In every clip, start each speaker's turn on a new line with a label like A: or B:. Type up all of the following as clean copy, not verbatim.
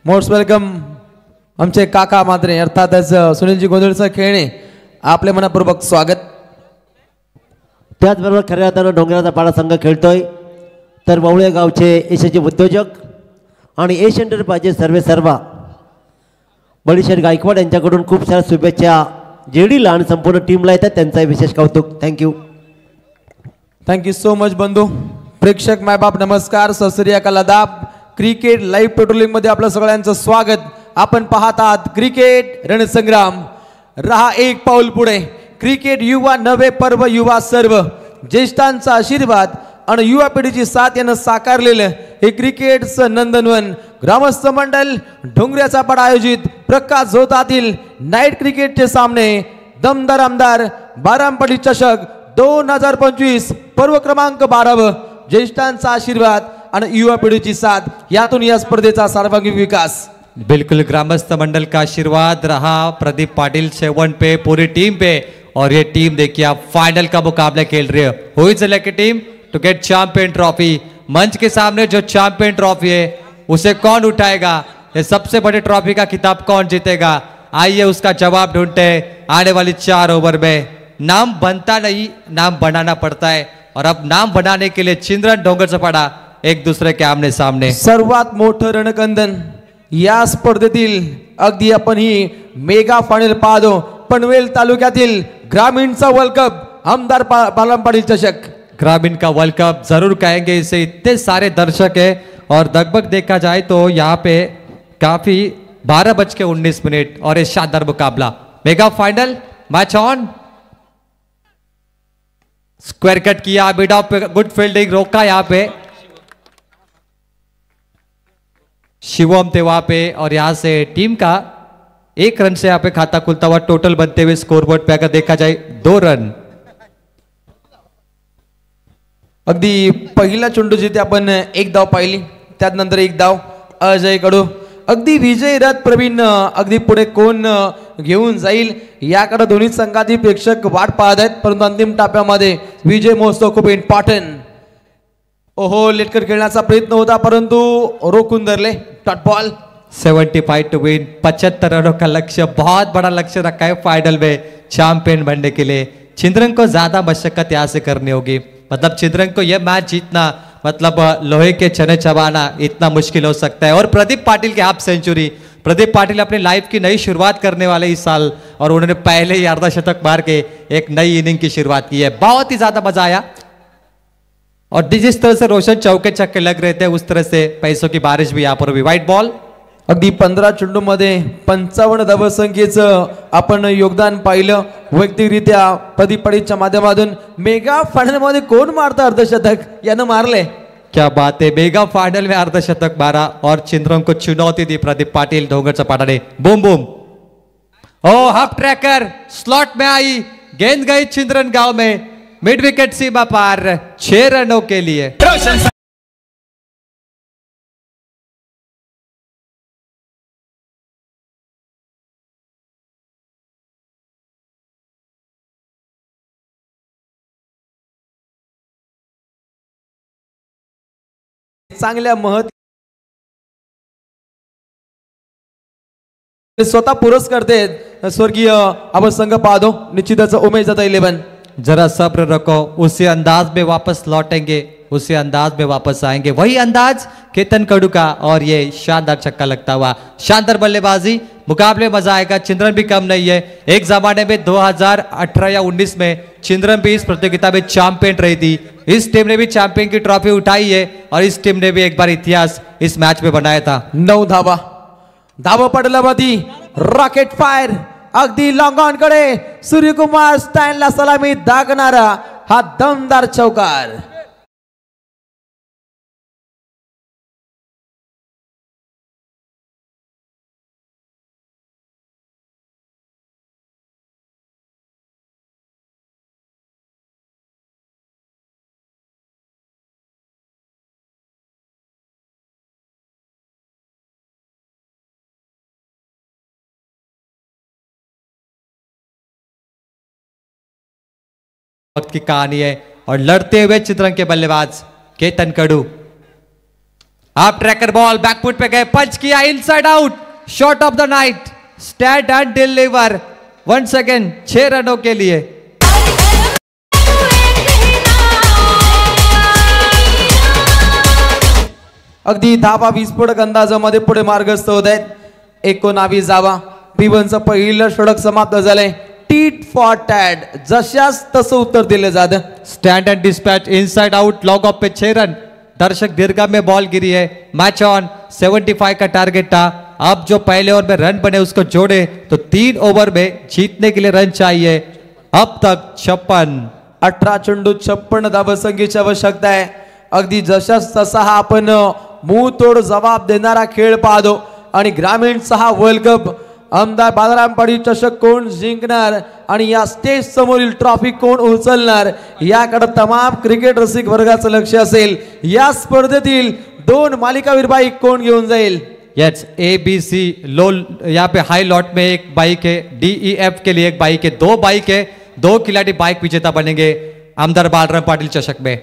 A: Most welcome आमचे काका मात्रे अर्थातच सुनीलजी गोंधळसह खेळणे आपले मनपूर्वक स्वागत.
B: त्याचबरोबर खऱ्या अर्थानं डोंगराचा पाडा संघ खेळतोय तर ववळे गावचे यशस्वी उद्योजक आणि एशियन एंटरप्राइजेस सर्वा बळीशेठ गायकवाड यांच्याकडून खूप साऱ्या शुभेच्छा जेडीला आणि संपूर्ण टीमला येतात, त्यांचा विशेष कौतुक. थँक्यू.
A: थँक्यू सो मच बंधू. प्रेक्षक मायबाप नमस्कार, सस्त्रीय आदाब. क्रिकेट लाईव्ह पेट्रोलिंग मध्ये आपलं सगळ्यांचं स्वागत. आपण पाहत आहात क्रिकेट रणसंग्राम. रहा एक पाऊल पुढे. क्रिकेट युवा नवे पर्व युवा सर्व. ज्येष्ठांचा आशीर्वाद आणि युवा पिढीची साथ यानं साकारलेलं हे क्रिकेटचं नंदनवन ग्रामस्थ मंडळ डोंगऱ्याचा पाडा आयोजित प्रकाश झोतातील नाईट क्रिकेटचे सामने दमदार आमदार बारामपल्ली चषक 2025 पर्व क्रमांक 12. ज्येष्ठांचा आशीर्वाद आणि युवा पिढीची साथ यातून या स्पर्धेचा सर्वांगीण विकास.
C: बिल्कुल ग्रामस्थ मंडल का आशीर्वाद रहा प्रदीप पाटिल सेवन पे, पूरी टीम पे. और ये टीम देखिए आप फाइनल का मुकाबला खेल रही है. Who is selected team to get champion trophy. मंच के सामने जो चैंपियन ट्रॉफी है उसे कौन उठाएगा, ये सबसे बड़ी ट्रॉफी का खिताब कौन जीतेगा, आइए उसका जवाब ढूंढते हैं आने वाली 4 ओवर में. नाम बनता नहीं, नाम बनाना पड़ता है. और अब नाम बनाने के लिए चिंद्रन डोंगरचपाडा एक दूसरे के आमने सामने.
A: सर्वात मोठं रणकंदन या स्पर्धेतील अगदी आपण ही मेगा फायनल पाहतो. पनवेल तालुक्यातील ग्रामीणचा वर्ल्ड कप आमदार बारामपल्ली चषक.
C: ग्रामीण का वर्ल्ड कप जरूर कहेंगे इसे. इतने सारे दर्शक है और लगभग देखा जाए तो यहाँ पे काफी 12:19 और ये शानदार मुकाबला. Mega final match on. Square cut किया, मिड ऑफ पे गुड फील्डिंग, रोका यहाँ पे शिवम थे वहां पे. और यहां से टीम का 1 रन से यहाँ पे खाता खुलता हुआ टोटल बनते हुए स्कोरबोर्ड पे अगर देखा जाए 2 रन.
A: अगदी पहिला चेंडू जिथे आपण 1 धाव पाहिली, त्यानंतर 1 धाव अजय कडू. अगदी विजय रथ प्रवीण अगदी पुढे कोण घेऊन जाईल याकडे दोन्ही संघातील प्रेक्षक वाट पाहत आहेत. परंतु अंतिम टप्प्यामध्ये विजय महोत्सव खूप इम्पॉर्टंट. ओहो, लेटकर खेळण्याचा प्रयत्न होता परंतु रोखून धरले. Dot ball.
C: 75 to win. 75 रनों का लक्ष्य, बहुत बड़ा लक्ष्य रखा है फाइनल में चैंपियन बनने के लिए. चिंद्रन को ज्यादा मशक्कत यहाँ से करनी होगी. मतलब चिंद्रन को यह मैच जीतना मतलब लोहे के चने चबाना इतना मुश्किल हो सकता है. और प्रदीप पाटिल की हाफ सेंचुरी. प्रदीप पाटिल अपनी लाइफ की नई शुरुआत करने वाले इस साल और उन्होंने पहले ही अर्धशतक मार के एक नई इनिंग की शुरुआत की है. बहुत ही ज्यादा मजा आया. और जिस तरह से रोशन चौके छक्के लग रहे थे उस तरह से पैसों की बारिश भी यहाँ पर हुई. White ball.
A: अगदी 15 चेंडू मध्ये 55 धावसंख्येचं आपण योगदान पाहिलं. वैयक्तिकरित्या प्रदीप पाटीलच्या माध्यमातून मेगा फायनल मध्ये कोण मारतं अर्धशतक, यानं मारले.
C: क्या बात है. मेगा फाइनल में अर्धशतक मारा और चिंद्रन को चुनौती दी प्रदीप पाटिल डोंगरचपाडा ने. Boom boom. Oh half tracker slot में आई, गेंद गई चिंद्रन गांव में. मिड विकेट सीमा पार 6 रनों के लिए.
A: चांगल्या स्वतः पुरस्कार देत स्वर्गीय आपण संघ पाहतो. निश्चितच उमेश जाता 11.
C: जरा सब्र रखो, उसी अंदाज में वापस लौटेंगे, उसी अंदाज में वापस आएंगे. वही अंदाज केतन कडू का. और ये शानदार छक्का लगता हुआ, शानदार बल्लेबाजी. मुकाबले मजा आएगा. चिंद्रन भी कम नहीं है. एक जमाने में 2018 या 19 में चिंद्रन भी इस प्रतियोगिता में चैंपियन रही थी. इस टीम ने भी चैंपियन की ट्रॉफी उठाई है और इस टीम ने भी एक बार इतिहास इस मैच में बनाया था.
A: 9 धावा. धावा पडला बादी. रॉकेट फायर अगदी लॉंग ऑन कडे सूर्यकुमार स्टॅनला सलामी दागणारा हा दमदार चौकार.
C: वक्त की कहानी है और लड़ते हुए चिंद्रन के बल्लेबाज केतन कडू. आप ट्रैकर बॉल बैकफुट पे गए, पंच किया, inside out, shot of the night, stand and deliver. Once again 6 रनों के लिए।
A: अगदी धाबा विस्फोटक अंदाजामध्ये पुढे मार्गस्थ होत आहेत. 19 धावा. P1चं पहिलं षटक समाप्त झालंय. टीट फॉर टॅड, जशास तसं उत्तर दिलं जातं.
C: Stand and dispatch, inside out, log of पे 6 रन। दर्शक दीर्घा में बॉल गिरी है। मैच ऑन, 75 का टारगेट था। अब जो पहले ओवर में रन बने उसको जोड़े तो 3 ओवर में जीतने के लिए रन चाहिए। अब तक 56,
A: 18 चेंडू 56 धावसंख्येची आवश्यकता आहे. अगदी जशास तसा हा आपण मूळ तोड जबाब देणारा खेळ पाहतो. आणि ग्रामीणचा हा वर्ल्ड कप आमदार बालाराम पाटील चषक कोण जिंकणार आणि या स्टेज समोरील ट्रॉफी कोण उचलणार याकडे तमाम क्रिकेट रसिक वर्गाचं लक्ष असेल. या स्पर्धेतील 2 मालिकावीर बाईक कोण घेऊन जाईल?
C: यस, ABC लो, यहाँ पे हाई लॉट में एक बाइक है, DEF के लिए एक बाइक है, 2 बाइक है, 2 खिलाड़ी बाइक विजेता बनेंगे आमदार बालराम पाटिल चषक में।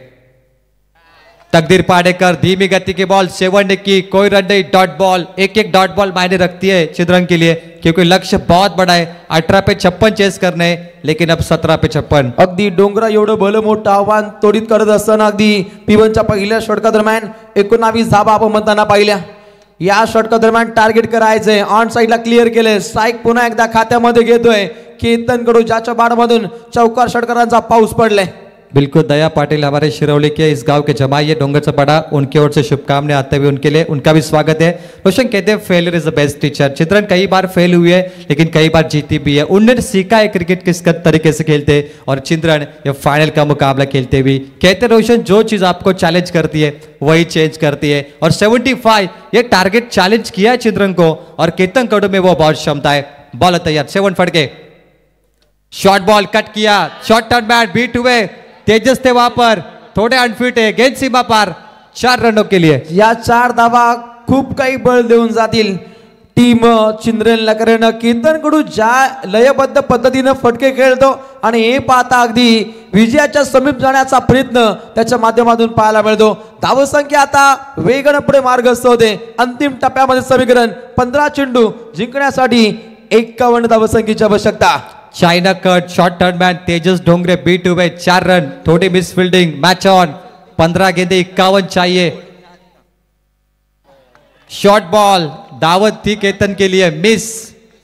C: तकदीर पाडेकर, धीमी गति की बॉल, 7 की, कोई रन नहीं, डॉट बॉल। एक डॉट बॉल मायने रखती है चित्रंग के लिए, क्योंकि लक्ष्य बहुत बड़ा है। 18 पे 56 चेस करने, लेकिन अब 17 पे 56।
A: अगदी डोंगरा एवढं भलं मोठं आव्हान तोडीत करत असताना अगदी P1च्या पहिल्या षटकादरम्यान 19 धावा आपण म्हणताना पाहिल्या. या षटकादरम्यान टार्गेट करायचंय. ऑन साइडला क्लिअर केले. स्ट्राइक पुन्हा एकदा खात्यामध्ये घेतोय केतन कडू, ज्याच्या बाडमधून चौकार षटकारांचा पाऊस पडलाय.
C: बिल्कुल, दया पाटिल हमारे शिरौली के इस गांव के जमाई है, डोंगर से पड़ा, उनकी ओर से शुभकामनाएं आते हुए उनके लिए उनका भी स्वागत है। रोशन कहते हैं failure is the best teacher. चित्रण कई बार फेल हुई है लेकिन कई बार जीती भी है। उन्होंने सीखा है क्रिकेट किस तरीके से खेलते हैं, और चित्रण ये फाइनल का मुकाबला खेलते हुए कहते रोशन जो चीज आपको चैलेंज करती है वही चेंज करती है। और 75 ये टारगेट चैलेंज किया है चित्रण को, और केतन कडू में वो बहुत क्षमता है। बॉल तैयार, 7 फटके, शॉर्ट बॉल कट किया, शॉर्ट टर्न बैट, बीट हुए, तेजस थे वहां पर, थोड़े अनफिट है, गेंद सीमा पार, 4 रनों के लिए।
A: या 4 धावा खूप काही बळ देऊन जातील टीम चिंद्रेनला. कारण केतन कडू ज्या लयबद्ध पद्धतीने फटके खेळतो आणि हे पाहता अगदी विजयाच्या समीप जाण्याचा प्रयत्न त्याच्या माध्यमातून पाहायला मिळतो. धावसंख्या आता वेगाने पुढे मार्गस्थ होते. अंतिम टप्प्यामध्ये समीकरण 15 चेंडू जिंकण्यासाठी 51 धावसंख्येची आवश्यकता.
C: China cut, short turn man, Tejas Dongre beat हुए, 4 रन, थोड़ी मिस फील्डिंग। मैच ऑन, 15 गेंदे, 51 चाहिए। शॉर्ट बॉल, दावत थी केतन के लिए,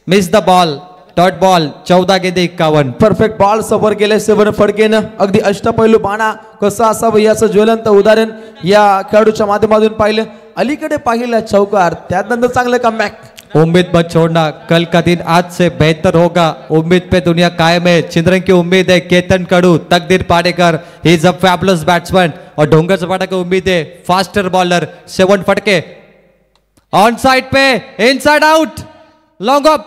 C: miss the ball, dot ball, 14 गेंदे, 51।
A: परफेक्ट बॉल सफर केले 7 फटकेनं. अगदी अष्टपैलू बाणा कसा असावं याचं ज्वलंत उदाहरण या खेळाडूच्या माध्यमातून पाहिलं. अलीकडे पाहिलं चौकार, त्यानंतर चांगलं कमबॅक.
C: उम्मीद मत छोड़ना, कल का दिन आज से बेहतर होगा, उम्मीद पे दुनिया कायम है। चिंद्रन की उम्मीद है केतन कडू, तकदीर Padekar, he is a fabulous batsman, और डोंगर सपाटा की उम्मीद है फास्टर बॉलर। 7 फटके, ऑन साइड पे, inside out, long up,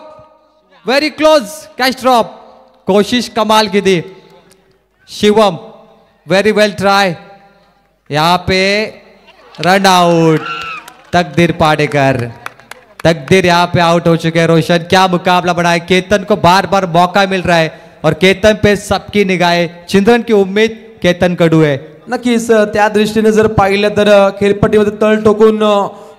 C: very close, catch drop, कोशिश कमाल की थी। शिवम, वेरी वेल ट्राई, यहां पे रन आउट। तकदीर पाडेकर, तकदीर यहाँ पे आउट हो चुके हैं। रोशन, क्या मुकाबला बनाए, केतन को बार बार मौका मिल रहा है और केतन पे सबकी निगाहें, चिंद्रन की उम्मीद केतन कडू है।
A: नक्कीच त्या दृष्टीने जर पाहिलं तर खेळपट्टीमध्ये तळ ठोकून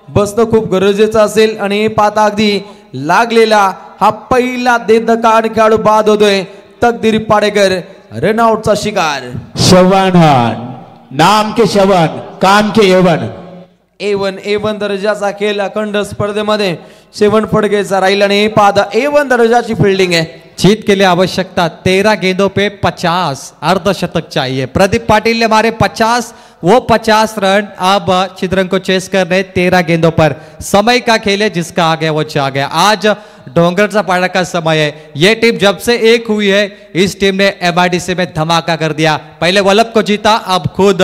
A: बसणं खूप गरजेचं असेल. आणि पाहता अगदी लागलेला हा पहिला देदकान खेळाडू बाद होतोय. तकदीर पाडेकर रनआउटचा शिकार.
D: श्रवण, नाम के श्रवण, काम के यवन.
A: A1 दर्जाचा खेळ अखंड स्पर्धेमध्ये 7 फटकेचा राहील आणि पाहता A1 दर्जाची फील्डिंग आहे.
C: जीत के लिए आवश्यकता 13 गेंदों पे 50, अर्धशतक चाहिए। प्रदीप पाटिल ने मारे 50, वो 50 रन अब चित्रंग को चेस करने 13 गेंदों पर। समय का खेल है, जिसका आ गया वो चाह गया। आज डोंगरचा पाड़ा का समय है। ये टीम जब से एक हुई है, इस टीम ने MIDC में धमाका कर दिया। पहले वल्लभ को जीता, अब खुद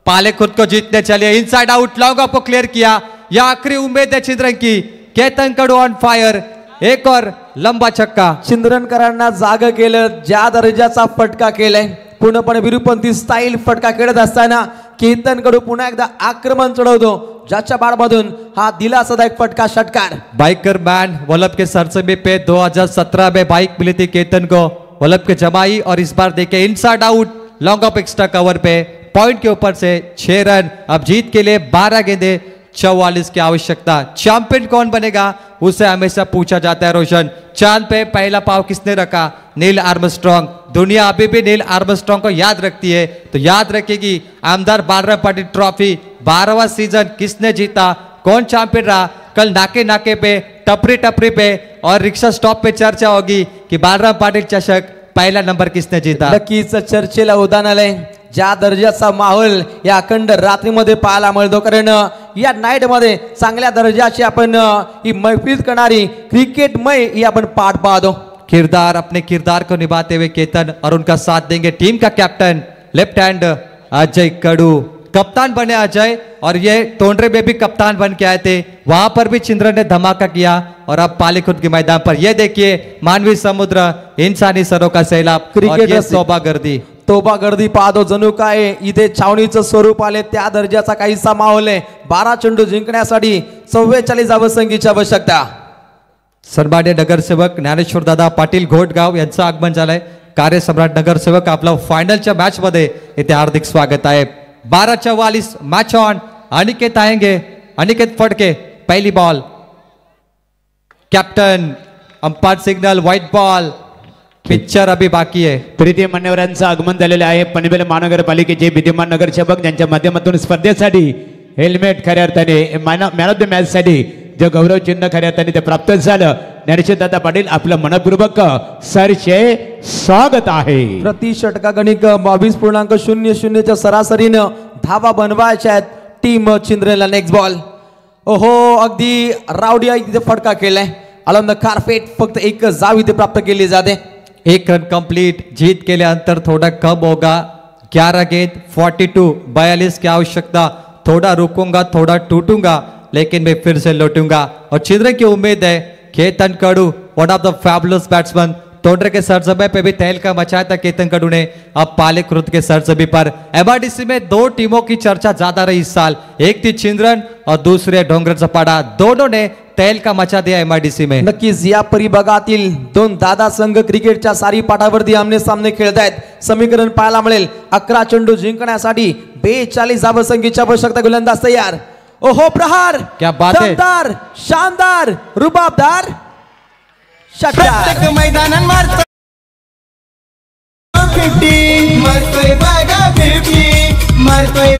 C: पाले खुद को जीतने चले। इनसाइड आउट, लॉन्ग ऑफ को क्लियर किया। यह आखिरी उम्मीद है चिंद्रन की। केतन कडू ऑन फायर, एक और लंबा छक्का।
A: चिंद्रनकरांना जाग केलं, ज्या दर्जाचा फटका केलाय, पूर्णपणे विरुपंथी स्टाईल फटका खेळत असताना केतन कडू पुन्हा एकदा आक्रमण चढवतो, ज्याच्या बाळमधून हा दिलासादायक फटका षटकार।
C: बाइकर मैन वल्लभ के सरसमी पे 2017 में बाइक मिली थी केतन को, वल्लभ के जमाई। और इस बार देखे inside out, long off extra cover पे, पॉइंट के ऊपर से 6 रन। अब जीत के लिए 12 गेंदे, 44 की आवश्यकता। चैंपियन कौन बनेगा उसे हमेशा पूछा जाता है रोशन। चांद पे पहला पाव किसने रखा? Neil Armstrong. दुनिया अभी भी नील आर्मस्ट्रॉन्ग को याद रखती है, तो याद रखेगी आमदार बालराम पाटिल ट्रॉफी 12वां सीजन किसने जीता, कौन चैंपियन रहा। कल नाके नाके पे, टपरी टपरी पे और रिक्शा स्टॉप पे चर्चा होगी कि बालराम पाटिल चषक पहिला नंबर किसने जीता।
A: नक्कीच चर्चेला उदाहरण आलंय. ज्या दर्जाचा माहोल या अखंड रात्रीमध्ये पाहायला मिळतो, कारण या नाईट मध्ये चांगल्या दर्जाची आपण ही मैफिल करणारी क्रिकेटमय ही आपण पाठ पाहतो.
C: किरदार अपने किरदार को निभाते हुए केतन और उनका साथ देंगे टीम का कैप्टन लेफ्ट हैंड अजय कडू। कप्तान बने अजय और ये टोंडरे में भी कप्तान बन के आए थे, वहां पर भी चिंद्रन ने धमाका किया और अब पालीखुद के मैदान पर ये देखिए मानवी समुद्र, इंसानी सरों का सैलाब और ये तोबा गर्दी।
A: तोबा गर्दी पाहतो, जणू काय इथे छावणीचं स्वरूप आले त्या दर्जाचा काहीसा माहोल आहे. 12 चेंडू जिंकण्यासाठी 44 धावसंख्येची आवश्यकता.
C: सन्मान्य नगरसेवक ज्ञानेश्वर दादा पाटील घोटगाव यांचं आगमन झालंय. कार्यसम्राट नगरसेवक आपलं फायनलच्या मॅच मध्ये इथे हार्दिक स्वागत आहे. 12:44 मैच ऑन. अनिकेत आएंगे, अनिकेत फड़के पहली ball, captain umpire signal white ball, picture अभी बाकी आहे.
D: प्रीती मान्यवरांचं आगमन झालेलं आहे. पनवेल महानगरपालिकेचे विद्यमान नगरसेवक ज्यांच्या माध्यमातून स्पर्धेसाठी हेल्मेट खऱ्या अर्थाने मॅन ऑफ द मॅच साठी जे गौरव चिन्ह खऱ्या अर्थाने ते प्राप्त झालं. ज्ञानेश्वर दादा पाटील आपलं मनपूर्वक सरचे स्वागत आहे.
A: प्रति षटकागणिक 22.00च्या सरासरीनं धावा बनवायच्या आहेत टीम चिंद्रेला. Next ball. ओहो, अगदी रावडी इथे फटका केलाय. अलॉंग द कार्पेट फक्त एक जाव इथे प्राप्त केली जाते.
C: 1 रन कंप्लीट. जीत के लिए अंतर थोड़ा कम होगा. 11 गेंद 42 की आवश्यकता. थोड़ा रुकूंगा, थोड़ा टूटूंगा, लेकिन मैं फिर से लौटूंगा. और चिंद्रे की उम्मीद है Ketan Kadu, one of the fabulous batsman. Tondre के सरजमी पे भी तहलका मचाया था केतन कडू ने. अब पालीखुद के सरजमी पर एमआईडीसी में 2 टीमों की चर्चा ज्यादा रही इस साल. एक थी चिंद्रन और दूसरे डोंगर सपाडा. दोनों ने तहलका मचा दिया एमआईडीसी में.
A: नक्कीच या परिभागातील 2 दादा संघ क्रिकेटच्या सारी पाठावरती आमने सामने खेळत आहेत. समीकरण पाहायला मिळेल. 11 चेंडू जिंकण्यासाठी 42 धावसंख्येची आवश्यकता. गोलंदाज तयार. ओहो, प्रहार.
C: क्या बात है.
A: दमदार, शानदार, रुबाबदार षटकार.
E: मैदानात मारतो 50 मारतोय बघा 50 मारतोय.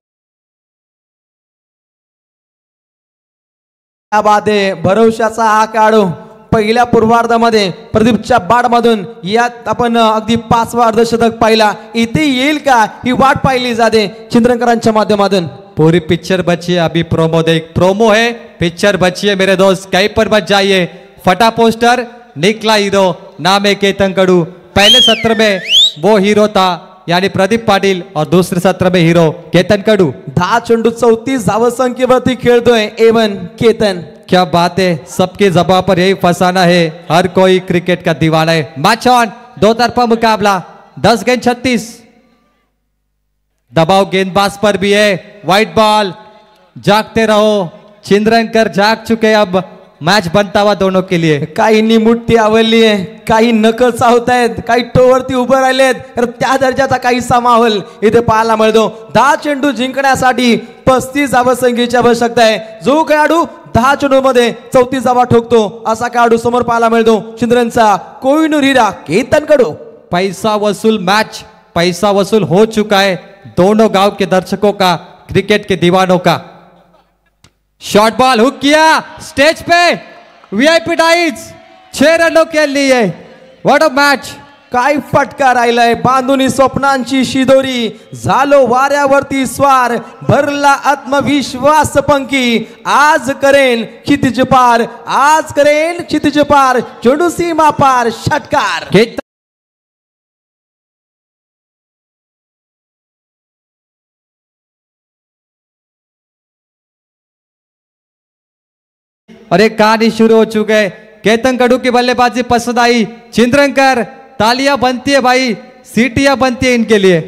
A: क्या बात आहे. भरवशाचा हा खेळाडू पहिल्या पूर्वार्धामध्ये प्रदीपच्या बाडमधून यात आपण अगदी 5वा अर्धशतक पाहिला. इथे येईल का ही वाट पाहिली जाते चिंद्रकरांच्या माध्यमातून.
C: पूरी पिक्चर बची है. अभी प्रोमो देख. प्रोमो है, पिक्चर बची है मेरे दोस्त. कहीं पर मत जाइए. फटा पोस्टर, निकला हीरो. नाम है केतन कडू. पहले सत्र में वो हीरो था यानी प्रदीप पाटिल और दूसरे सत्र में हीरो केतन कडू.
A: 10 चेंडू 34 धावसंख्येवरती खेळतोय एवन केतन.
C: क्या बात है. सबकी जबान पर यही फसाना है. हर कोई क्रिकेट का दीवाना है. Match on. 2 तरफा मुकाबला. 10 गेंद 36. दबाव गेंदबाज पर भी है. White ball. जागते रहो. चिंद्रनकर जाग चुके. अब मैच बनता हुआ दोनों के लिए.
A: काहींनी मुठ्ठी आवडली आहे, काही नकल चावतायत, काही टोवरती उभं राहिलेत. तर त्या दर्जाचा काहीसा माहोल इथे पाहायला मिळतो. 10 चेंडू जिंकण्यासाठी 35 धावसंख्येची आवश्यकता आहे. जो खेळाडू 10 चेंडू मध्ये 34 धावा ठोकतो असा खेळाडू समोर पाहायला मिळतो चिंद्रनचा कोहिनूर हिरा केतन कडू.
C: पैसा वसूल मैच, पैसा वसूल हो चुका है दोनों गांव के दर्शकों का, क्रिकेट के दीवानों का. शॉर्ट बॉल हुक किया स्टेज पे. वीआईपी डाइज 6 रनों के लिए. What a match.
A: काय फटका राहिलाय. बांधुनी स्वप्नांची शिदोरी झालो वाऱ्यावरती स्वार. भरला आत्मविश्वास पंखी. आज करेन क्षितिज पार, आज करेन क्षितिज पार. चेंडू सीमा पार. षटकार.
C: और एक कहानी शुरू हो चुके है. केतन कडू की बल्लेबाजी पसंद आई. चिंद्रनकर तालियां बनती है भाई, सीटियां बनती है इनके लिए.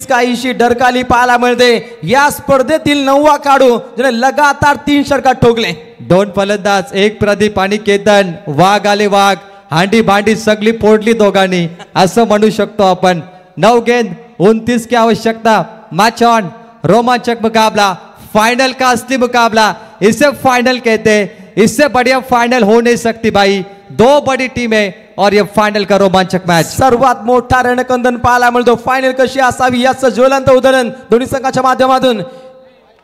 A: काहीशी डरकाली पाहायला मिळते. या स्पर्धेतील 9वा खेळाडू ज्याने लगातार 3 षटकार ठोकले.
C: 2 फलंदाज, 1 प्रदीप आणि केतन. वाघ आले वाघ. हांडी भांडी सगळी फोडली दोघांनी असं म्हणू शकतो आपण. 9 गेंद 29 की आवश्यकता. Match on. रोमांचक मुकाबला, फाइनल का असली मुकाबला, इसे फाइनल कहते हैं। इससे बढ़िया फाइनल हो नहीं सकती भाई। दो बड़ी टीमें और ये फाइनल का रोमांचक मैच।
A: सर्वात मोठा रणकंदन पाहायला मिळतो। फायनल कशी असावी याचं ज्वलंत उदाहरण दोन्ही संघाच्या माध्यमातून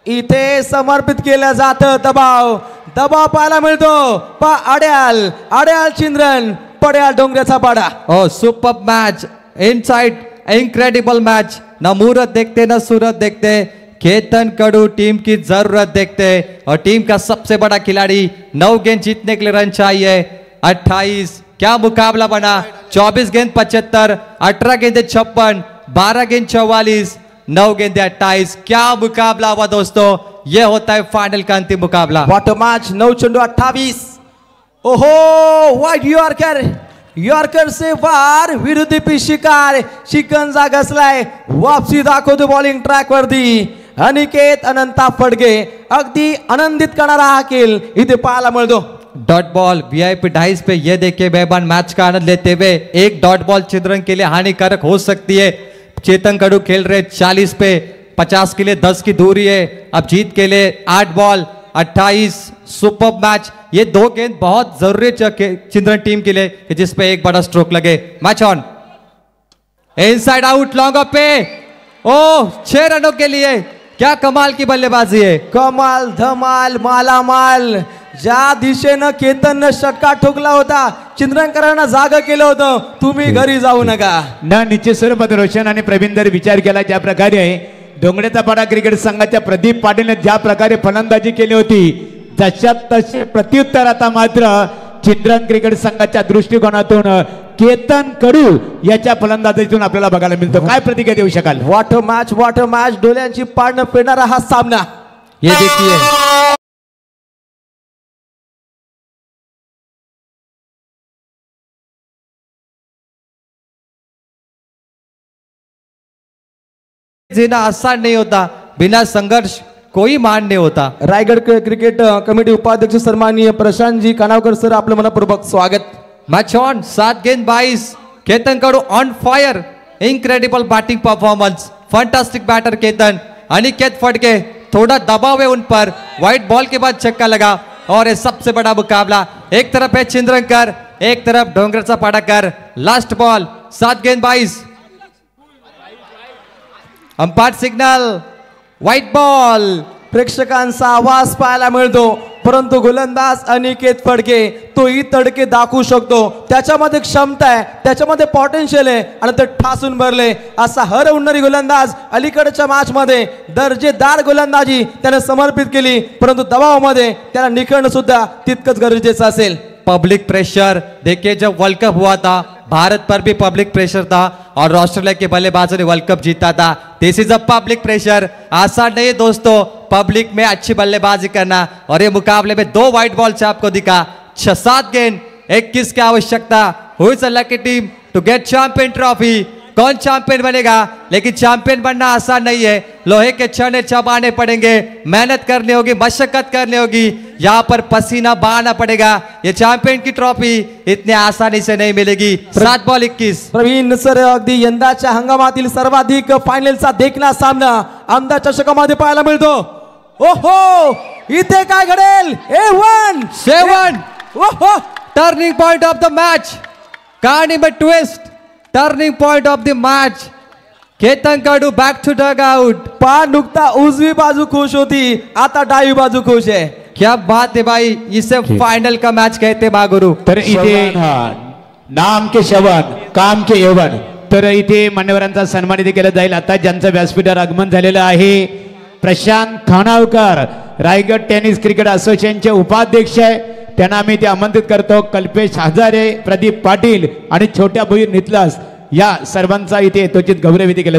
A: इथे समर्पित केलं जातं। दबाव पाहायला मिळतो। अड्याल चिंद्रन, पड्याल डोंगऱ्याचा पाडा।
C: Oh super match, inside incredible match. ना मुहूर्त देखते ना सूरत देखते, केतन कडू टीम की जरूरत देखते और टीम का सबसे बड़ा खिलाड़ी 9 गेंद जीतने के लिए रन चाहिए 28। क्या मुकाबला बना, 24 गेंद 75, 18 गेंदे 56, 12 गेंद 44, 9 गेंदे 28। क्या मुकाबला हुआ दोस्तों, यह होता है फाइनल का अंतिम मुकाबला।
A: What a match. 9 चेंडू 28। ओहो, वाईट यॉर्कर से वार, विरुद्धी पी शिकंजा घसलाय। वापसी दाखवतो बॉलिंग ट्रॅक वरती अनिकेत अनंता फडके। अगदी आनंदित करणारा हा खेळ इथे पाहायला मिळतो।
C: डॉट बॉल वीआईपी डाइस पे ये देखिए मेहमान मैच का आनंद लेते हुए। एक डॉट बॉल चिंद्रन के लिए हानिकारक हो सकती है। चेतन कडू खेल रहे 40 पे, 50 के लिए 10 की दूरी है। अब जीत के लिए 8 बॉल 28। Super match. ये 2 गेंद बहुत जरूरी चिंद्रन टीम के लिए कि जिसपे एक बड़ा स्ट्रोक लगे। Match on, inside out long off पे। ओ 6 रनों के लिए क्या कमाल की बल्लेबाजी है।
A: कमाल, धमाल, मालामाल। ज्या दिशेनं केतननं षटकार ठोकला होता, चिंद्रनकरांना जागा केलं होतं, तुम्ही घरी जाऊ नका।
D: ना निश्चित स्वरूपात रोशन आणि प्रवीणदर विचार केला ज्या प्रकारे डोंगरेचा पाडा क्रिकेट संघाच्या प्रदीप पाटीलने ज्या प्रकारे फलंदाजी केली होती, जशात तसे प्रत्युत्तर आता मात्र चिंद्रन क्रिकेट संघाच्या दृष्टिकोनातून केतन कडू याच्या फलंदाजीतून आपल्याला बघायला मिळतो। काय प्रतिक्रिया देऊ शकाल?
A: What a match. डोळ्यांची पारणं फेडणारा हा सामना।
C: ये देखिए जीना आसान नहीं होता, बिना संघर्ष कोई मान नहीं होता।
A: रायगड क्रिकेट कमिटी उपाध्यक्ष सन्माननीय प्रशांत जी कानावकर सर, आपलं मनपूर्वक स्वागत।
C: मैच ऑन, 7 गेंद 22। Ketan Kadu on fire, incredible batting performance, fantastic batter Ketan. Aniket Phadke, थोड़ा दबाव है उन पर, व्हाइट बॉल के बाद छक्का लगा और ये सबसे बड़ा मुकाबला। एक तरफ है चिंद्रनकर, एक तरफ डोंगरचा पाडाकर। लास्ट बॉल, 7 गेंद 22। Umpire signal, white ball.
A: प्रेक्षकांचा आवाज पाहायला मिळतो, परंतु गोलंदाज अनिकेत फडके तोही तडके दाखवू शकतो। त्याच्यामध्ये क्षमता आहे, त्याच्यामध्ये पोटेन्शियल आहे आणि ते ठासून भरले। असा हरवणारी गोलंदाज अलीकडच्या मॅच मध्ये दर्जेदार गोलंदाजी त्याने समर्पित केली, परंतु दबावामध्ये त्याला निखळणं सुद्धा तितकंच गरजेचं असेल।
C: पब्लिक प्रेशर देखिए, जब वर्ल्ड कप हुआ था भारत पर भी पब्लिक प्रेशर था और ऑस्ट्रेलिया के बल्लेबाजों ने वर्ल्ड कप जीता था। This is a public pressure. आसान नहीं दोस्तों पब्लिक में अच्छी बल्लेबाजी करना, और ये मुकाबले में 2 व्हाइट बॉल से आपको दिखा। 6-7 गेंद 21 की आवश्यकता। Who is a lucky team to get champion trophy. कौन चैंपियन बनेगा, लेकिन चैंपियन बनना आसान नहीं है। लोहे के छने चबाने पड़ेंगे, मेहनत करनी होगी, मशक्कत करनी होगी, यहाँ पर पसीना बहाना पड़ेगा। ये चैंपियन की ट्रॉफी इतने आसानी से नहीं मिलेगी। 7 बॉल 21।
A: प्रवीण सर, अगदी यंदाच्या हंगामातील सर्वाधिक फायनलचा देखना सामना आमदार चषकामध्ये पाहायला मिळतो। ओहो, इथे काय घडेल? A1
C: 7
A: ओहो,
C: turning point of the match, कहानी में twist, turning point of the match. Ketan Kadu back to dugout.
A: पान नुकता उजवी बाजू खुश होती, आता डावी बाजू खुश आहे।
C: क्या बात है भाई, इसे फाइनल का मैच कहते महागुरु।
D: तर इथे नाम के शवन, काम के यवन। तर इथे मान्यवरांचा सन्मानित केला जाईल। आता ज्यांचं व्यासपीठावर आगमन झालेलं आहे प्रशांत खानावकर, रायगड टेनिस क्रिकेट असोसिएशनचे उपाध्यक्ष आहे, त्यांना आम्ही ते आमंत्रित करतो। कल्पेश हजारे, प्रदीप पाटील आणि छोट्या भुईर नितलास या सर्वांचा इथे यथोचित गौरवविधी केला।